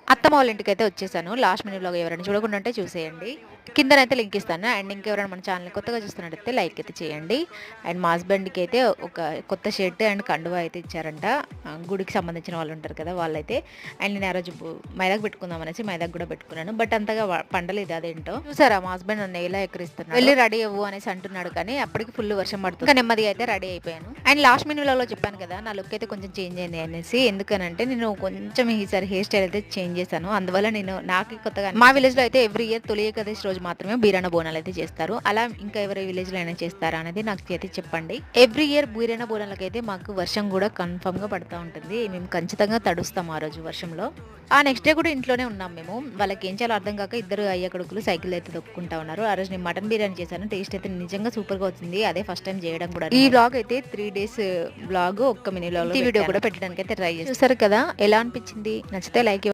అత్తమ్మ వాళ్ళ ఇంటికైతే వచ్చేసాను. లాస్ట్ మినిట్ వ్లాగ్ ఎవరైనా చూడకుండా ఉంటే చూసేయండి. కిందనైతే లింక్ ఇస్తాను. అండ్ ఇంకెవరైనా మన ఛానల్‌ని కొత్తగా చూస్తున్నట్టయితే లైక్ అయితే చేయండి. అండ్ మా హస్బెండ్‌కి అయితే ఒక కొత్త షర్ట్ అండ్ కండువా అయితే ఇచ్చారంట. గుడికి సంబంధించిన వాళ్ళు ఉంటారు కదా! వాళ్ళైతే. అండ్ నేను ఆ రోజు మైదాకు పెట్టుకుందాం అనేసి మైదాకు కూడా పెట్టుకున్నాను. బట్ అంతగా పండలేదు అదేంటో. చూసారా మా హస్బెండ్ నన్ను ఎలా ఎక్కిరిస్తున్నాడో. వెళ్లి రెడీ అవ్వు అనేసి అంటున్నాడు కానీ అప్పటికి ఫుల్ వర్షం పడుతుంది. ఇంకా నెమ్మదిగా అయితే రెడీ అయిపోయాను. అండ్ లాస్ట్ మినిట్ వ్లాగ్‌లో చెప్పాను కదా! నా లుక్ అయితే కొంచెం చేంజ్ అయింది అనేసి. ఎందుకనంటే నేను కొంచెం ఈసారి హెయిర్ స్టైల్ అయితే చేంజ్ చేశాను. అందువల్ల నేను నాకు కొత్తగా మా విలేజ్‌లో అయితే ఎవ్రీ ఇయర్ తొలి ఏకాదశి రోజు మాత్రమే బీరన్న బోనాలు అయితే చేస్తారు. అలా ఇంకా ఎవరి విలేజ్‌లో అయినా చేస్తారా అనేది నాకు అయితే చెప్పండి. ఎవ్రీ ఇయర్ బీరన్న బోనాలకైతే మాకు వర్షం కూడా కన్ఫర్మ్‌గా పడతా ఉంటుంది. మేము ఖచ్చితంగా తడుస్తాం ఆ రోజు వర్షంలో. ఆ నెక్స్ట్ డే కూడా ఇంట్లోనే ఉన్నాం మేము. వాళ్ళకి ఏం చేయాలో అర్థం కాక ఇద్దరు అయ్య కొడుకులు సైకిల్ అయితే తొక్కుకుంటా ఉన్నారు. ఆ రోజు నేను మటన్ బిర్యానీ చేశాను. టేస్ట్ అయితే నిజంగా సూపర్‌గా వచ్చింది. అదే ఫస్ట్ టైం చేయడం కూడా. ఈ వ్లాగ్ అయితే 3 డేస్ వ్లాగ్ ఒక్క మినీ వ్లాగ్ వీడియో కూడా పెట్టడానికి అయితే ట్రై చేశాను. చూసారు కదా ఎలా అనిపించింది? నచ్చితే లైక్